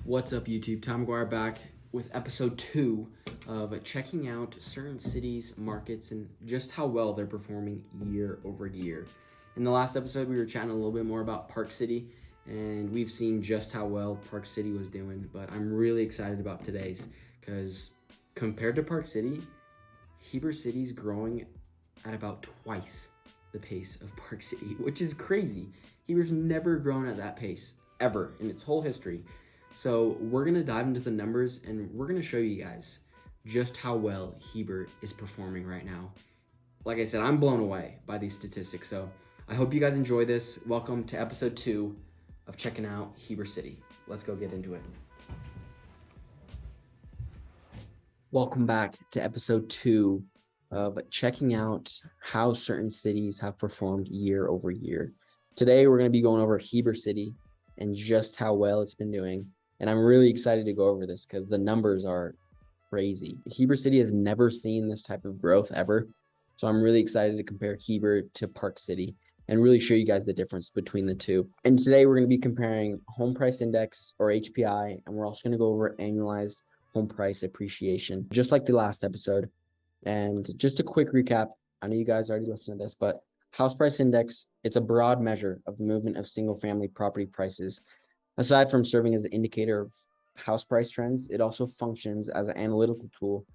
What's up, YouTube? Tom McGuire back with episode 2 of checking out certain cities, markets, and just how well they're performing year over year. In the last episode, we were chatting a little bit more about Park City, and we've seen just how well Park City was doing, but I'm really excited about today's because compared to Park City, Heber City's growing at about twice the pace of Park City, which is crazy. Heber's never grown at that pace, ever, in its whole history. So we're going to dive into the numbers and we're going to show you guys just how well Heber is performing right now. Like I said, I'm blown away by these statistics. So I hope you guys enjoy this. Welcome to episode 2 of checking out Heber City. Let's go get into it. Welcome back to episode 2 of checking out how certain cities have performed year over year. Today, we're going to be going over Heber City and just how well it's been doing. And I'm really excited to go over this because the numbers are crazy. Heber City has never seen this type of growth ever. So I'm really excited to compare Heber to Park City and really show you guys the difference between the two. And today we're going to be comparing Home Price Index, or HPI, and we're also going to go over Annualized Home Price Appreciation, just like the last episode. And just a quick recap, I know you guys already listened to this, but House Price Index, it's a broad measure of the movement of single-family property prices. Aside from serving as an indicator of house price trends, it also functions as an analytical tool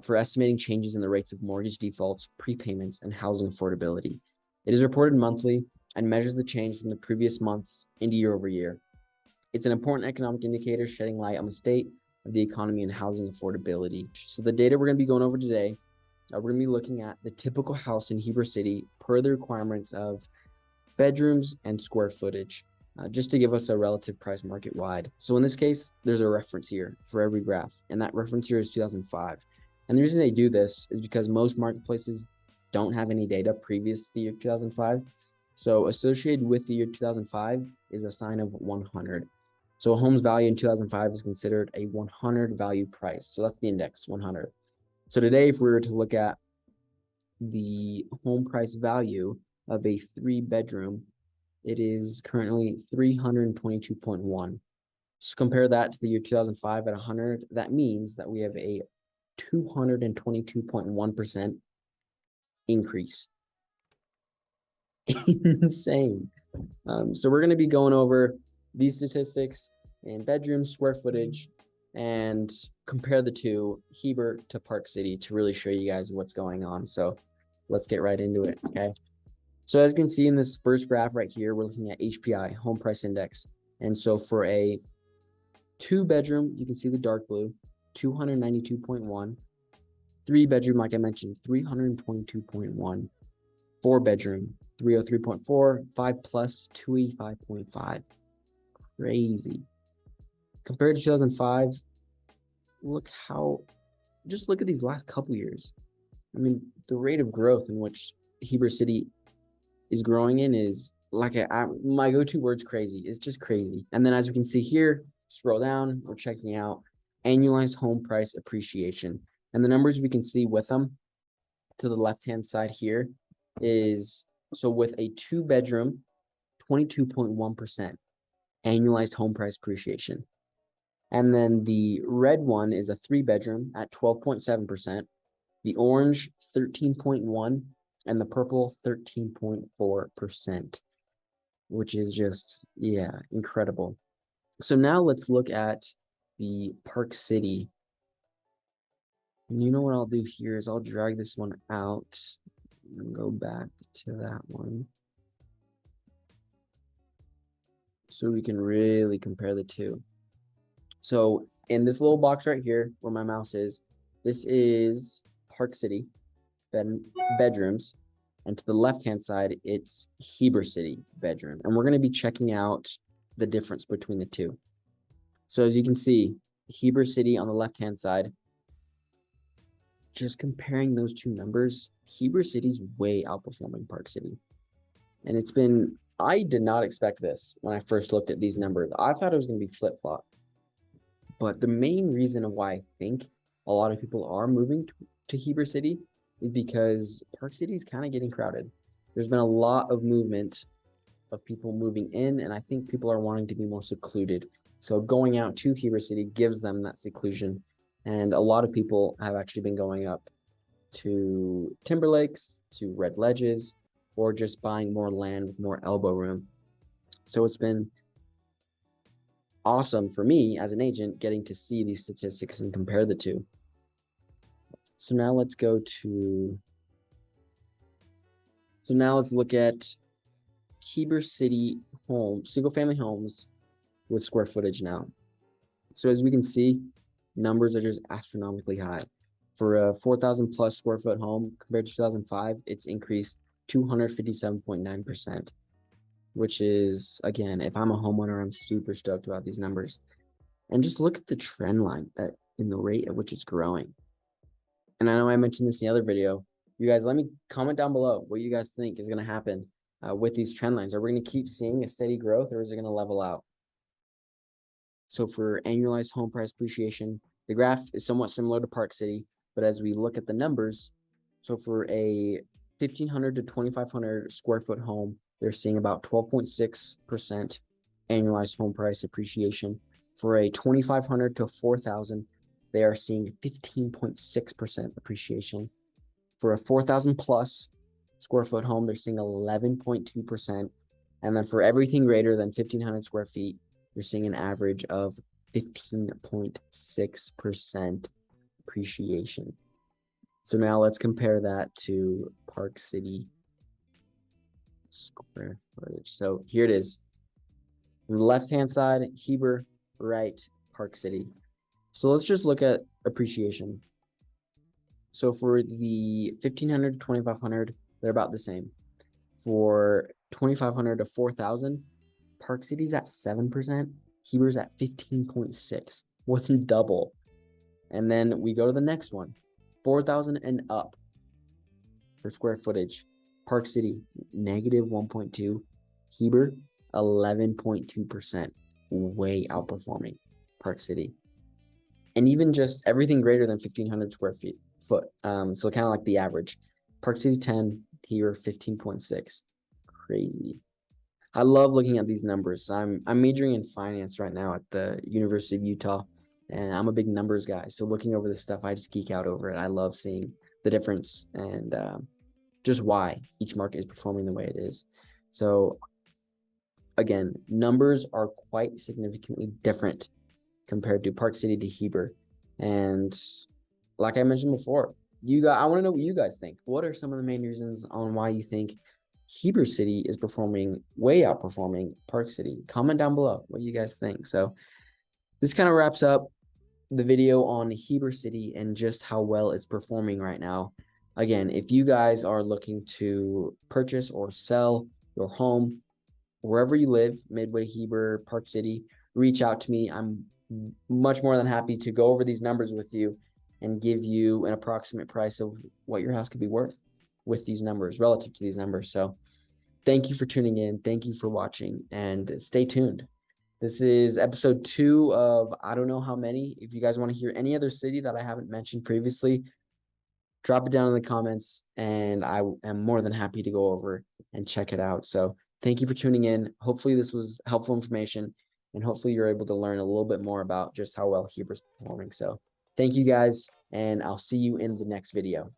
for estimating changes in the rates of mortgage defaults, prepayments, and housing affordability. It is reported monthly and measures the change from the previous month into year over year. It's an important economic indicator shedding light on the state of the economy and housing affordability. So the data we're going to be going over today, we're going to be looking at the typical house in Heber City per the requirements of bedrooms and square footage. Just to give us a relative price market wide. So in this case, there's a reference year for every graph, and that reference year is 2005. And the reason they do this is because most marketplaces don't have any data previous to the year 2005. So associated with the year 2005 is a sign of 100. So a home's value in 2005 is considered a 100 value price. So that's the index, 100. So today, if we were to look at the home price value of a 3-bedroom, it is currently 322.1. So compare that to the year 2005 at 100. That means that we have a 222.1% increase. Insane. So we're going to be going over these statistics in bedrooms, square footage, and compare the two, Heber to Park City, to really show you guys what's going on. So let's get right into it, okay? So as you can see in this first graph right here, we're looking at HPI, Home Price Index. And so for a 2-bedroom, you can see the dark blue, 292.1. 3-bedroom, like I mentioned, 322.1. 4-bedroom, 303.4. 5+, 285.5. Crazy. Compared to 2005, just look at these last couple years. I mean, the rate of growth in which Heber City is growing in is like my go-to word's crazy. It's just crazy. And then as you can see here, scroll down, we're checking out Annualized Home Price Appreciation. And the numbers we can see with them to the left-hand side here is, so with a 2-bedroom, 22.1% Annualized Home Price Appreciation. And then the red one is a 3-bedroom at 12.7%, the orange 13.1%, and the purple 13.4%, which is just, yeah, incredible. So now let's look at the Park City. And you know what I'll do here is I'll drag this one out and go back to that one, so we can really compare the two. So in this little box right here where my mouse is, this is Park City bedrooms, and to the left-hand side, it's Heber City bedroom. And we're going to be checking out the difference between the two. So as you can see, Heber City on the left-hand side, just comparing those two numbers, Heber City's way outperforming Park City. And I did not expect this when I first looked at these numbers. I thought it was going to be flip-flop. But the main reason of why I think a lot of people are moving to Heber City is because Park City is kind of getting crowded. There's been a lot of movement of people moving in, and I think people are wanting to be more secluded. So going out to Heber City gives them that seclusion. And a lot of people have actually been going up to Timberlakes, to Red Ledges, or just buying more land with more elbow room. So it's been awesome for me as an agent getting to see these statistics and compare the two. So now let's look at Heber City homes, single family homes with square footage now. So as we can see, numbers are just astronomically high. For a 4,000 plus square foot home compared to 2005, it's increased 257.9%, which is, again, if I'm a homeowner, I'm super stoked about these numbers. And just look at the trend line that in the rate at which it's growing. And I know I mentioned this in the other video. You guys, let me comment down below what you guys think is going to happen with these trend lines. Are we going to keep seeing a steady growth, or is it going to level out? So for annualized home price appreciation, the graph is somewhat similar to Park City, but as we look at the numbers, so for a 1,500 to 2,500 square foot home, they're seeing about 12.6% annualized home price appreciation. For a 2,500 to 4,000, they are seeing 15.6% appreciation. For a 4,000 plus square foot home, they're seeing 11.2%. And then for everything greater than 1,500 square feet, you're seeing an average of 15.6% appreciation. So now let's compare that to Park City square footage. So here it is. On the left-hand side, Heber, right, Park City. So let's just look at appreciation. So for the 1,500 to 2,500, they're about the same. For 2,500 to 4,000, Park City's at 7%, Heber's at 15.6, more than double. And then we go to the next one, 4,000 and up for square footage. Park City, negative 1.2, Heber, 11.2%, way outperforming Park City. And even just everything greater than 1,500 square foot. So kind of like the average. Park City 10, Heber 15.6. Crazy. I love looking at these numbers. I'm majoring in finance right now at the University of Utah, and I'm a big numbers guy. So looking over this stuff, I just geek out over it. I love seeing the difference and just why each market is performing the way it is. So again, numbers are quite significantly different compared to Park City to Heber. And like I mentioned before, I want to know what you guys think. What are some of the main reasons on why you think Heber City is way outperforming Park City? Comment down below what you guys think. So this kind of wraps up the video on Heber City and just how well it's performing right now. Again, if you guys are looking to purchase or sell your home wherever you live, Midway, Heber, Park City, reach out to me. I'm much more than happy to go over these numbers with you and give you an approximate price of what your house could be worth with these numbers, relative to these numbers. So thank you for tuning in. Thank you for watching, and stay tuned. This is episode 2 of I don't know how many. If you guys want to hear any other city that I haven't mentioned previously, drop it down in the comments, and I am more than happy to go over and check it out. So thank you for tuning in. Hopefully this was helpful information, and hopefully you're able to learn a little bit more about just how well Heber's performing. So thank you guys, and I'll see you in the next video.